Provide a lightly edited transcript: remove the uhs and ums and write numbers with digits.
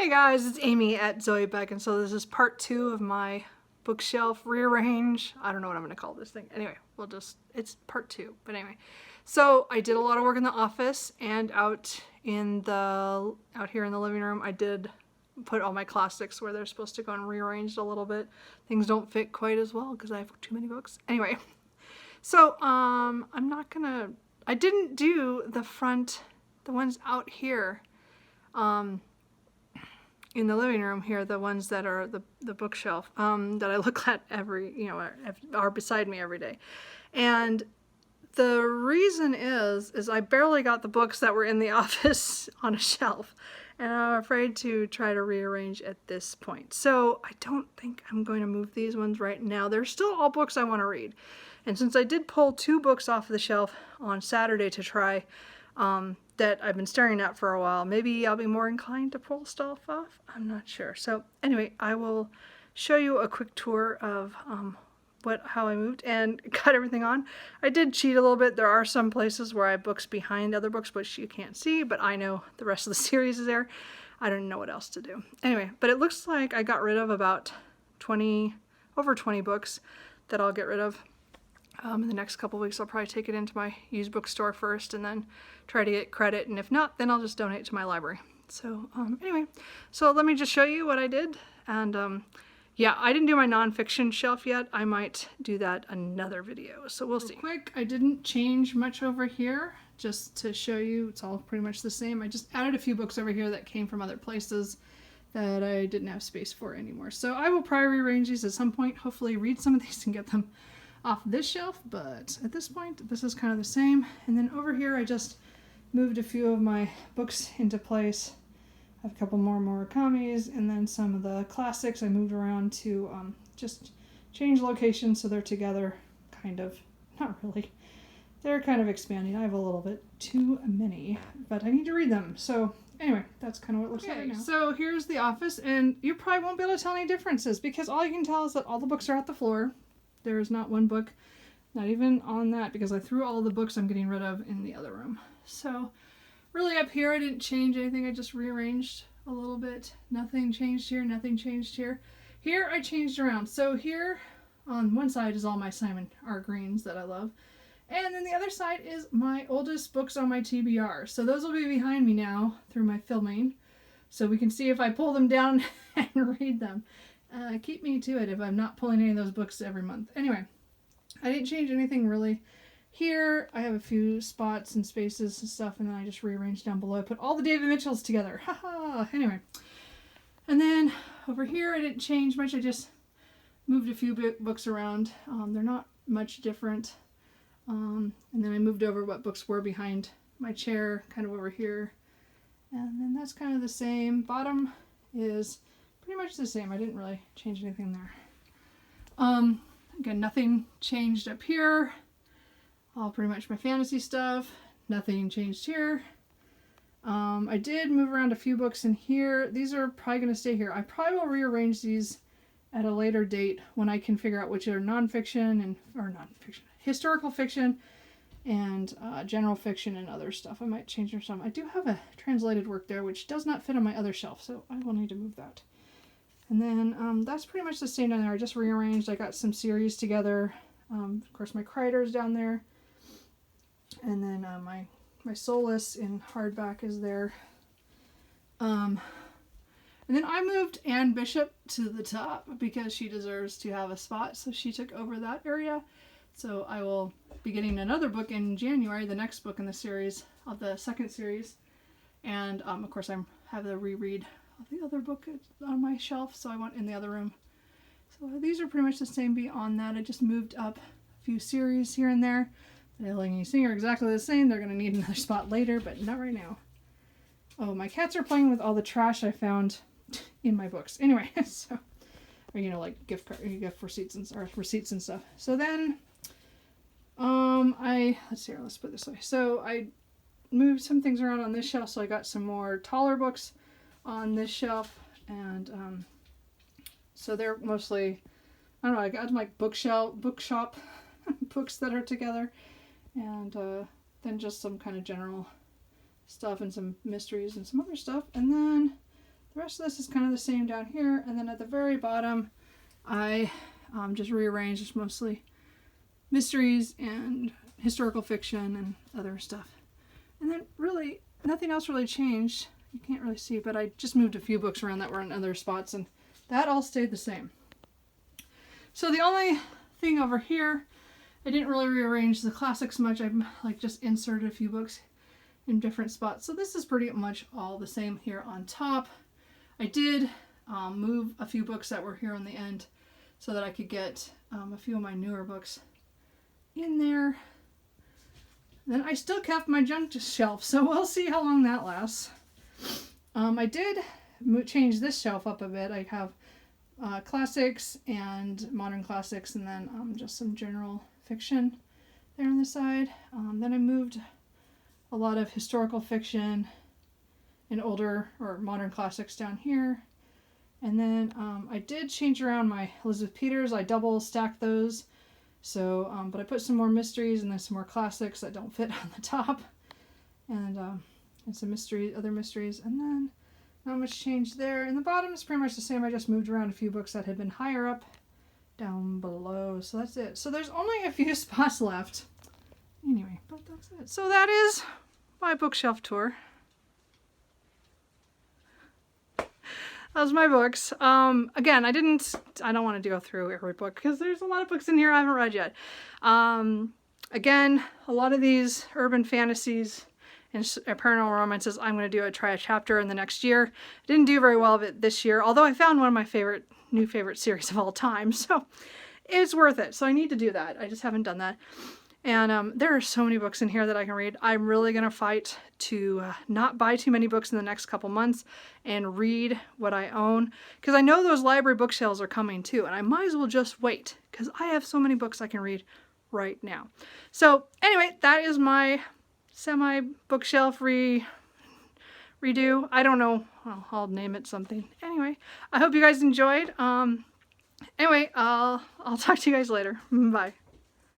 Hey guys, it's Amy at Zoe Beck, and so this is part 2 of my bookshelf rearrange. I don't know what I'm going to call this thing. Anyway, it's part 2. But anyway, so I did a lot of work in the office and out here in the living room. I did put all my classics where they're supposed to go and rearranged a little bit. Things don't fit quite as well because I have too many books. Anyway, so I didn't do the ones out here. In the living room here, the ones that are the bookshelf that I look at are beside me every day. And the reason is I barely got the books that were in the office on a shelf, and I'm afraid to try to rearrange at this point. So I don't think I'm going to move these ones right now. They're still all books I want to read. And since I did pull 2 books off the shelf on Saturday to try, that I've been staring at for a while, maybe I'll be more inclined to pull stuff off. I'm not sure. So anyway, I will show you a quick tour of how I moved and got everything on. I did cheat a little bit. There are some places where I have books behind other books which you can't see, but I know the rest of the series is there. I don't know what else to do. Anyway, but it looks like I got rid of about over 20 books that I'll get rid of. In the next couple weeks, I'll probably take it into my used bookstore first and then try to get credit. And if not, then I'll just donate to my library. So anyway, so let me just show you what I did. And yeah, I didn't do my nonfiction shelf yet. I might do that another video. So we'll see. Quick, I didn't change much over here, just to show you. It's all pretty much the same. I just added a few books over here that came from other places that I didn't have space for anymore. So I will probably rearrange these at some point. Hopefully read some of these and get them off this shelf, but at this point this is kind of the same. And then over here I just moved a few of my books into place. I have a couple more Murakamis, and then some of the classics I moved around to just change locations so they're together, kind of. Not really. They're kind of expanding. I have a little bit too many, but I need to read them. So anyway, that's kind of what it looks like right now. So here's the office, and you probably won't be able to tell any differences because all you can tell is that all the books are at the floor. There is not one book, not even on that, because I threw all the books I'm getting rid of in the other room. So really up here I didn't change anything. I just rearranged a little bit. Nothing changed here, nothing changed here. Here I changed around. So here on one side is all my Simon R. Greens that I love. And then the other side is my oldest books on my TBR. So those will be behind me now through my filming. So we can see if I pull them down and read them. Keep me to it if I'm not pulling any of those books every month. Anyway, I didn't change anything really. Here I have a few spots and spaces and stuff, and then I just rearranged down below. I put all the David Mitchells together. Haha. Anyway, and then over here I didn't change much. I just moved a few books around. They're not much different. And then I moved over what books were behind my chair, kind of over here. And then that's kind of the same. Bottom is pretty much the same. I didn't really change anything there. Again, nothing changed up here. All pretty much my fantasy stuff. Nothing changed here. I did move around a few books in here. These are probably going to stay here. I probably will rearrange these at a later date when I can figure out which are historical fiction and general fiction and other stuff. I might change some. I do have a translated work there which does not fit on my other shelf, so I will need to move that. And then that's pretty much the same down there. I just rearranged. I got some series together. Of course, my Kreider's down there. And then my Solus in hardback is there. And then I moved Anne Bishop to the top because she deserves to have a spot. So she took over that area. So I will be getting another book in January, the next book in the series, of the second series. And of course, I have the reread the other book on my shelf, so I went in the other room. So these are pretty much the same beyond that. I just moved up a few series here and there. The Alien You Sing are exactly the same. They're going to need another spot later, but not right now. Oh, my cats are playing with all the trash I found in my books. Anyway, so, or like gift receipts and stuff. So then, let's see here, let's put it this way. So I moved some things around on this shelf, so I got some more taller books on this shelf, and so they're mostly, I don't know, I got like bookshop books that are together, and then just some kind of general stuff and some mysteries and some other stuff, and then the rest of this is kind of the same down here. And then at the very bottom, I just rearranged. It's mostly mysteries and historical fiction and other stuff. And then really, nothing else really changed. You can't really see, but I just moved a few books around that were in other spots, and that all stayed the same. So the only thing over here, I didn't really rearrange the classics much. I like just inserted a few books in different spots. So this is pretty much all the same here on top. I did move a few books that were here on the end so that I could get a few of my newer books in there. Then I still kept my junk shelf, so we'll see how long that lasts. I did change this shelf up a bit. I have classics and modern classics, and then just some general fiction there on the side. Then I moved a lot of historical fiction and older or modern classics down here. And then I did change around my Elizabeth Peters. I double stacked those. So, but I put some more mysteries and then some more classics that don't fit on the top. And some other mysteries. And then not much change there. And the bottom is pretty much the same. I just moved around a few books that had been higher up down below. So that's it. So there's only a few spots left. Anyway, but that's it. So that is my bookshelf tour. That was my books. Again, I don't want to go through every book because there's a lot of books in here I haven't read yet. Again, a lot of these urban fantasies and paranormal romances, I'm going to try a chapter in the next year. I didn't do very well of it this year, although I found one of my new favorite series of all time, so it's worth it. So I need to do that. I just haven't done that. And there are so many books in here that I can read. I'm really going to fight to not buy too many books in the next couple months and read what I own. Because I know those library bookshelves are coming too. And I might as well just wait. Because I have so many books I can read right now. So anyway, that is my semi-bookshelf redo. I don't know. Well, I'll name it something. Anyway, I hope you guys enjoyed. Anyway, I'll talk to you guys later. Bye.